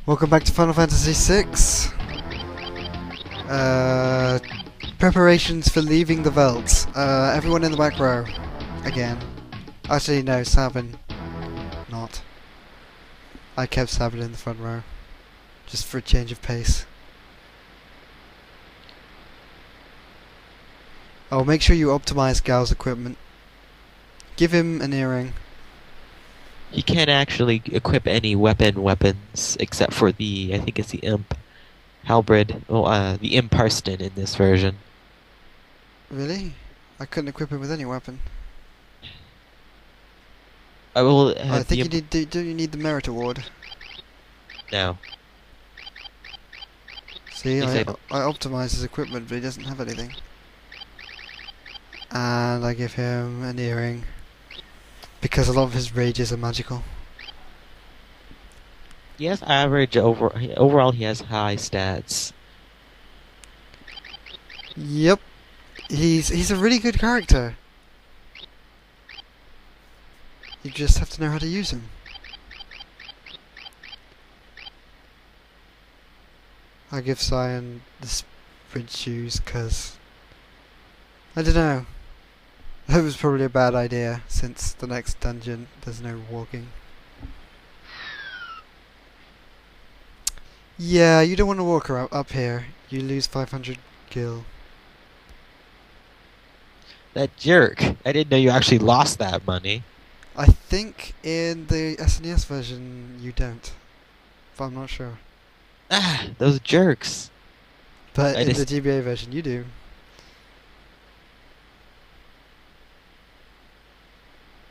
Welcome back to Final Fantasy VI. Preparations for leaving the Veldt. Everyone in the back row. Again. Actually, no, Sabin. Not. I kept Sabin in the front row. Just for a change of pace. Oh, make sure you optimize Gao's equipment. Give him an earring. You can't actually equip any weapons except for the, I think it's the Imp Halberd, the Imp Parston in this version. Really? I couldn't equip him with any weapon. I will I think you Imp need. Don't you need the merit award? now. See, Yes, I I don't. optimize his equipment, but he doesn't have anything. And I give him an earring because a lot of his rages are magical. He has average overall. He has high stats. Yep, he's a really good character. You just have to know how to use him. I give Cyan the sprint shoes because I don't know. That was probably a bad idea since the next dungeon there's no walking. Yeah, you don't want to walk up here. You lose 500 gil. That jerk! I didn't know you actually lost that money. I think in the SNES version you don't, but I'm not sure. Ah, those jerks! But I in the just GBA version you do.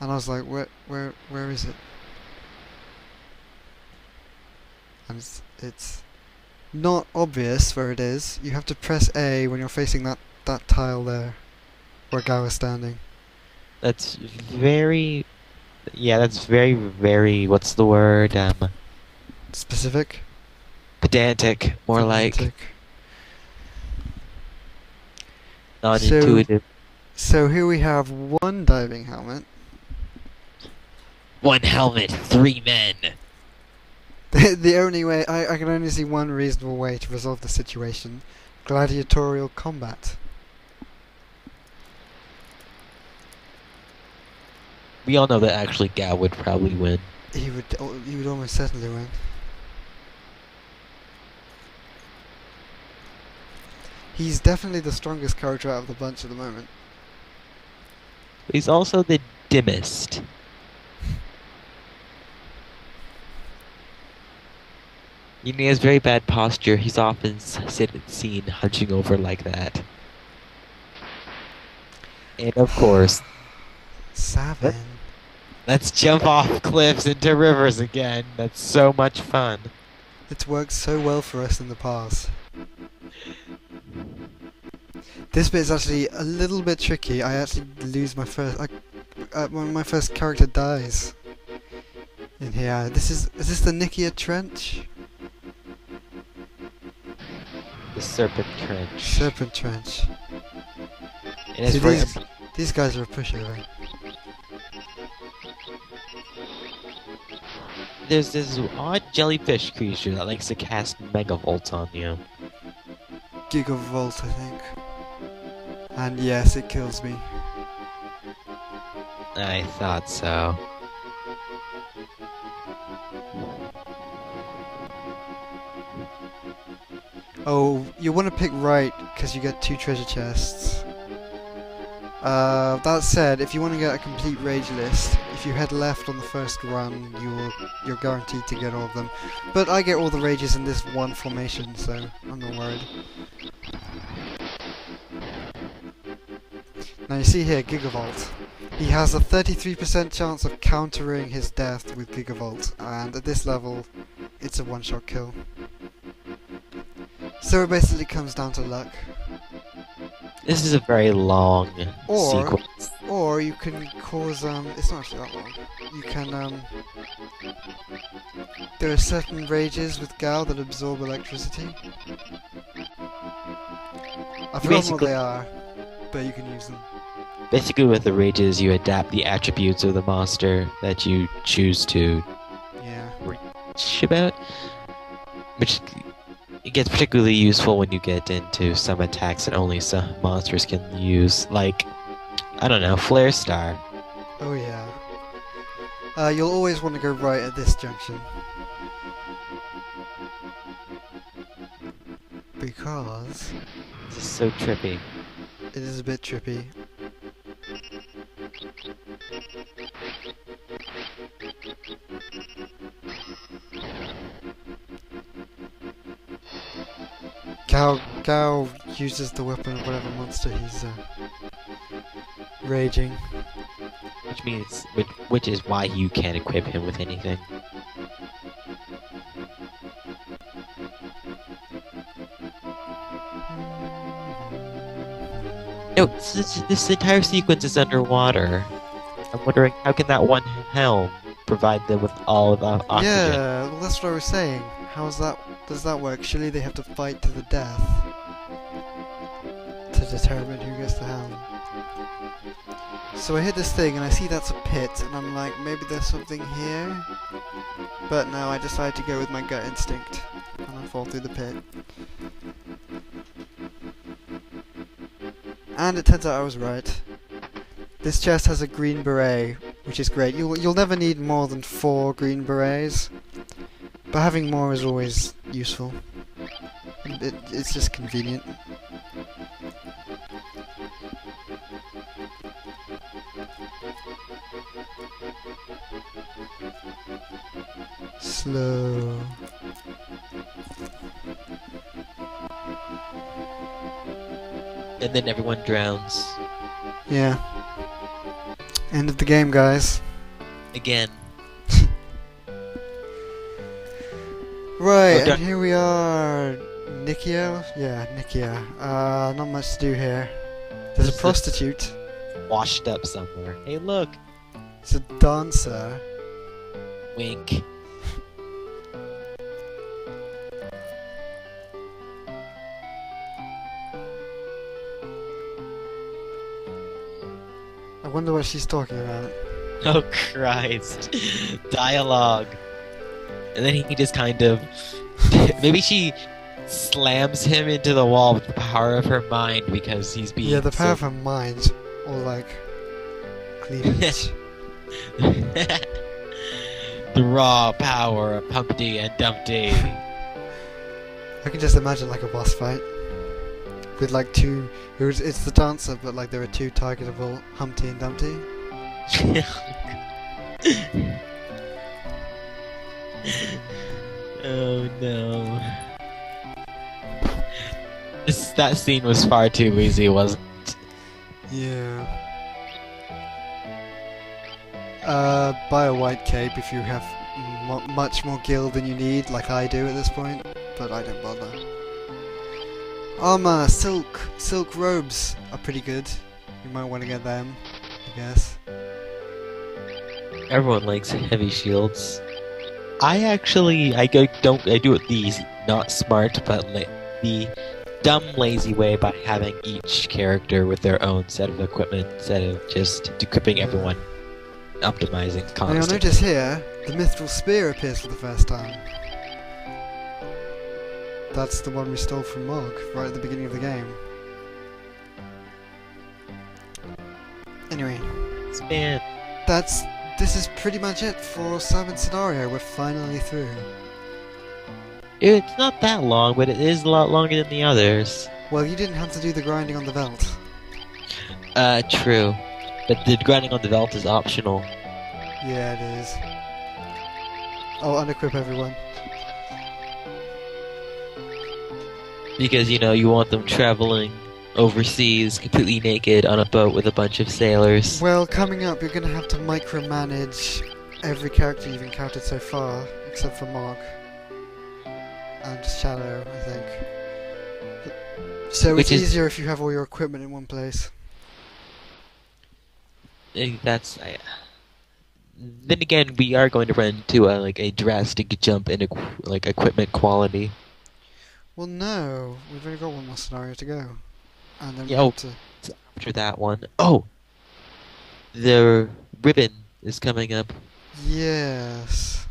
And I was like, where is it? And it's not obvious where it is. You have to press A when you're facing that tile there, where Gao is standing. that's very, yeah, that's very. What's the word? Specific? Pedantic, more like Pedantic. non-intuitive. So here we have one diving helmet. One helmet, 3 men. The only way, I can only see one reasonable way to resolve the situation. Gladiatorial combat. We all know that actually Gao would probably win. He would almost certainly win. He's definitely the strongest character out of the bunch at the moment. He's also the dimmest. He has very bad posture. He's often seen hunching over like that. And of course, Sabin. let's jump off cliffs into rivers again. That's so much fun. It's worked so well for us in the past. This bit is actually a little bit tricky. I actually lose my first. When my first character dies. In here, is this the Nikia Trench? The Serpent Trench. Serpent Trench. And it's See, these guys are a pushover. There's this odd jellyfish creature that likes to cast Mega Volt on you. Gigavolt, I think. And yes, it kills me. I thought so. Oh, you want to pick right because you get 2 treasure chests. That said, if you want to get a complete rage list, if you head left on the first run, you're guaranteed to get all of them. But I get all the rages in this one formation, so I'm not worried. Now you see here, Gigavolt. He has a 33% chance of countering his death with Gigavolt, and at this level, it's a one-shot kill. So it basically comes down to luck. This is a very long Or- sequence. Or you can cause, it's not actually that long. You can, there are certain rages with Gao that absorb electricity. I forgot what they are, but you can use them. Basically, with the rages, you adapt the attributes of the monster that you choose to Yeah. ship out. which it gets particularly useful when you get into some attacks that only some monsters can use, like, I don't know, Flare Star. Oh yeah. You'll always want to go right at this junction. Because This is so trippy. it is a bit trippy. Gao uses the weapon of whatever monster he's raging. Which is why you can't equip him with anything. No, this entire sequence is underwater. I'm wondering, how can that one helm provide them with all of the oxygen? Yeah, well that's what I was saying. How's that? Does that work? Surely they have to fight to the death to determine who gets the helm. So I hit this thing and I see that's a pit, and I'm like, maybe there's something here? But no, I decided to go with my gut instinct, and I fall through the pit. And it turns out I was right. This chest has a green beret, which is great. You'll never need more than 4 green berets, but having more is always useful. It's just convenient. Slow. And then everyone drowns. Yeah. End of the game, guys. Again. Right, Oh, and here we are. Nikia? Yeah, Nikia. Not much to do here. There's a prostitute. Washed up somewhere. Hey, look! It's a dancer. Wink. I wonder what she's talking about. Oh, Christ. Dialogue. And then he just kind of... Maybe she slams him into the wall with the power of her mind because he's being... Yeah, the power of her mind. Or like... cleavage. The raw power of Humpty and Dumpty. I can just imagine like a boss fight. With like two... It's the dancer, but like there are 2 targetable Humpty and Dumpty. Oh no. That scene was far too easy, wasn't it? Yeah. Buy a white cape if you have much more gil than you need, like I do at this point, but I don't bother. Armor, silk robes are pretty good. You might want to get them, I guess. Everyone likes heavy shields. I do it the not smart, but the dumb, lazy way by having each character with their own set of equipment instead of just equipping everyone, optimizing Now constantly. you'll notice here, the Mithril Spear appears for the first time. That's the one we stole from Mog, right at the beginning of the game. Anyway, Man, this is pretty much it for Sabin Scenario. We're finally through. it's not that long, but it is a lot longer than the others. Well, you didn't have to do the grinding on the belt. True. But the grinding on the belt is optional. Yeah, it is. Oh, unequip everyone. Because, you want them traveling overseas, completely naked, on a boat with a bunch of sailors. Well, coming up, you're going to have to micromanage every character you've encountered so far, except for Mog. And Shadow, I think. So it's easier if you have all your equipment in one place. Then again, we are going to run into a drastic jump in equipment quality. Well, no. We've only got one more scenario to go. And then we Yeah, have to... after that one. Oh! The ribbon is coming up. Yes.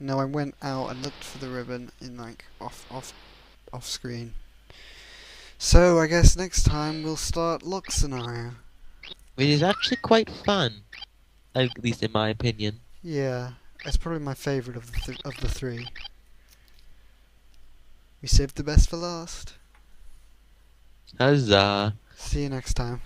No, I went out and looked for the ribbon in like off screen. So I guess next time we'll start lock scenario. Which is actually quite fun, at least in my opinion. Yeah, it's probably my favourite of the three. We saved the best for last. Huzzah! See you next time.